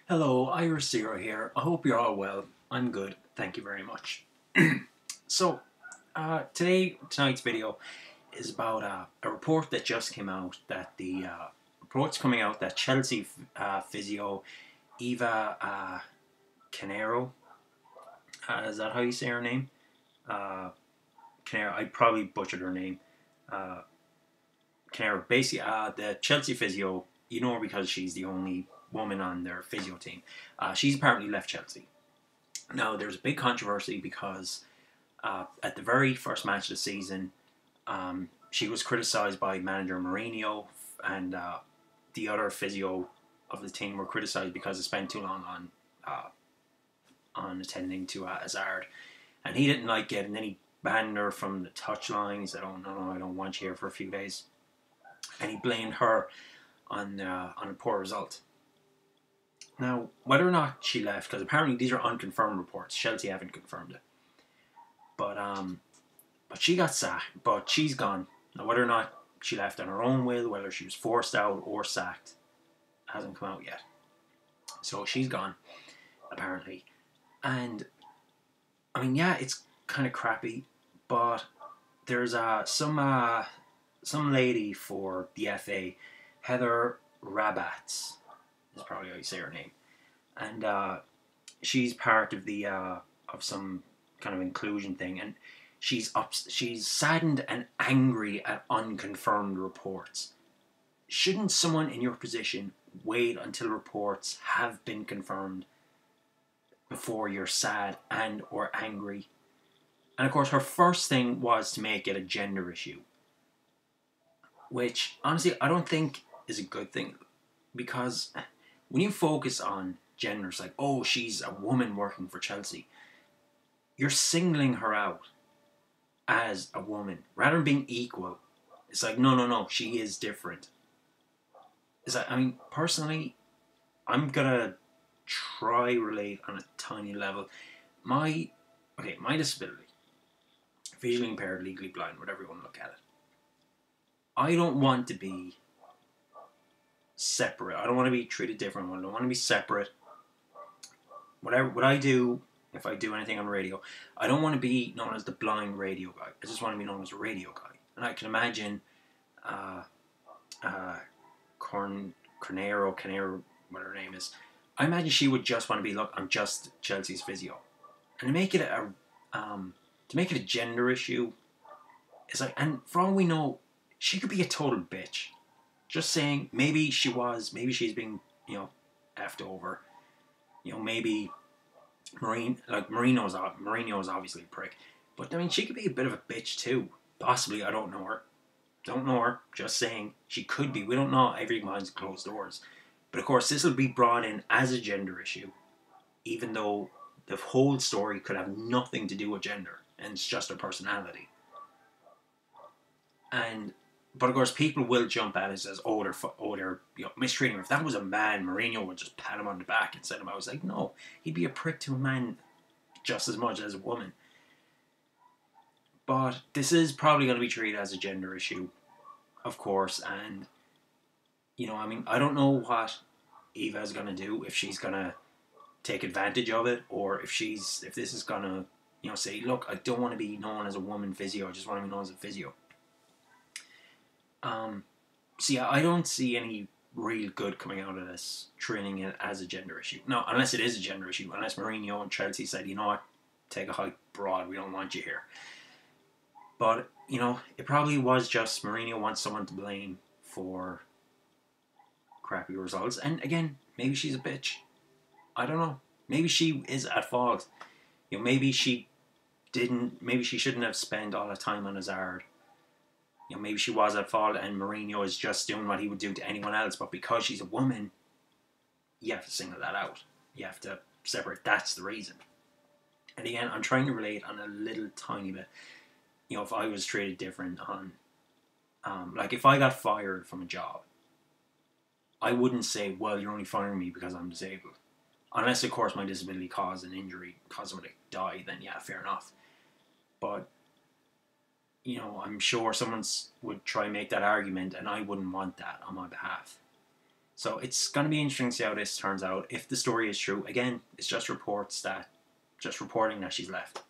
Hello, Irish Zero here. I hope you're all well. I'm good. Thank you very much. So, tonight's video is about a report that just came out that the report's coming out that Chelsea physio Eva Carneiro, is that how you say her name? Carneiro, I probably butchered her name. Uh, Carneiro, basically, the Chelsea physio, you know her because she's the only woman on their physio team. She's apparently left Chelsea. Now, there's a big controversy because at the very first match of the season, she was criticised by manager Mourinho, and the other physio of the team were criticised because they spent too long on attending to Hazard, and he didn't like it, and then he banned her from the touchline. He said, "Oh no, I don't want you here for a few days," and he blamed her on a poor result. Now, whether or not she left, because apparently these are unconfirmed reports, Chelsea haven't confirmed it, but she got sacked, but she's gone. Now, whether or not she left on her own will, whether she was forced out or sacked, hasn't come out yet. So she's gone, apparently. And, I mean, yeah, it's kind of crappy, but there's some lady for the FA, Heather Rabats, is probably how you say her name. And she's part of the of some kind of inclusion thing, and she's saddened and angry at unconfirmed reports. Shouldn't someone in your position wait until reports have been confirmed before you're sad and or angry? And of course, her first thing was to make it a gender issue, which honestly I don't think is a good thing, because when you focus on gender, it's like, oh, she's a woman working for Chelsea, you're singling her out as a woman rather than being equal. It's like, no, she is different. It's like, I mean, personally, I'm gonna try relate on a tiny level. My disability, visually impaired, legally blind, whatever you want to look at it. I don't want to be separate. I don't want to be treated different. I don't want to be separate. What I do, if I do anything on radio, I don't want to be known as the blind radio guy. I just want to be known as a radio guy. And I can imagine Carneiro, whatever her name is. I imagine she would just want to be, look, I'm just Chelsea's physio, and to make it a gender issue, it's like, and for all we know, she could be a total bitch. Just saying, maybe she's being, effed over. Maybe Mourinho's obviously a prick, but I mean, she could be a bit of a bitch too. Possibly, I don't know her. Don't know her. Just saying, she could be. We don't know. Every mind's closed doors. But of course, this will be brought in as a gender issue, even though the whole story could have nothing to do with gender, and it's just her personality. But of course, people will jump at it as, oh, they're mistreating her. If that was a man, Mourinho would just pat him on the back and send him out. I was like, no, he'd be a prick to a man just as much as a woman. But this is probably going to be treated as a gender issue, of course. And, I mean, I don't know what Eva's going to do, if she's going to take advantage of it, or if this is going to, say, look, I don't want to be known as a woman physio, I just want to be known as a physio. So yeah, I don't see any real good coming out of this, treating it as a gender issue. No, unless it is a gender issue, unless Mourinho and Chelsea said, you know what, take a hike broad, we don't want you here. But, it probably was just Mourinho wants someone to blame for crappy results. And again, maybe she's a bitch. I don't know. Maybe she is at fault. Maybe she shouldn't have spent all the time on Hazard. Maybe she was at fault and Mourinho is just doing what he would do to anyone else, but because she's a woman, you have to single that out. You have to separate. That's the reason. And again, I'm trying to relate on a little tiny bit. If I was treated different on, like if I got fired from a job, I wouldn't say, well, you're only firing me because I'm disabled. Unless, of course, my disability caused an injury, caused someone to die, then yeah, fair enough. But I'm sure someone would try and make that argument, and I wouldn't want that on my behalf. So it's going to be interesting to see how this turns out. If the story is true, again, it's just reporting that she's left.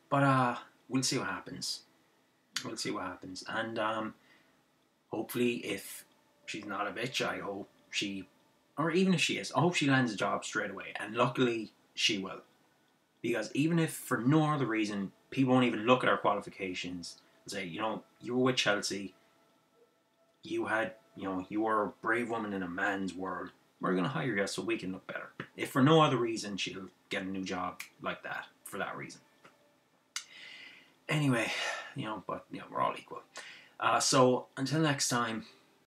But we'll see what happens. We'll see what happens. And hopefully, if she's not a bitch, I hope she, or even if she is, I hope she lands a job straight away. And luckily, she will. Because even if for no other reason, people won't even look at her qualifications and say, you know, you were with Chelsea, you were a brave woman in a man's world. We're going to hire you so we can look better. If for no other reason, she'll get a new job like that for that reason. Anyway, but we're all equal. So until next time,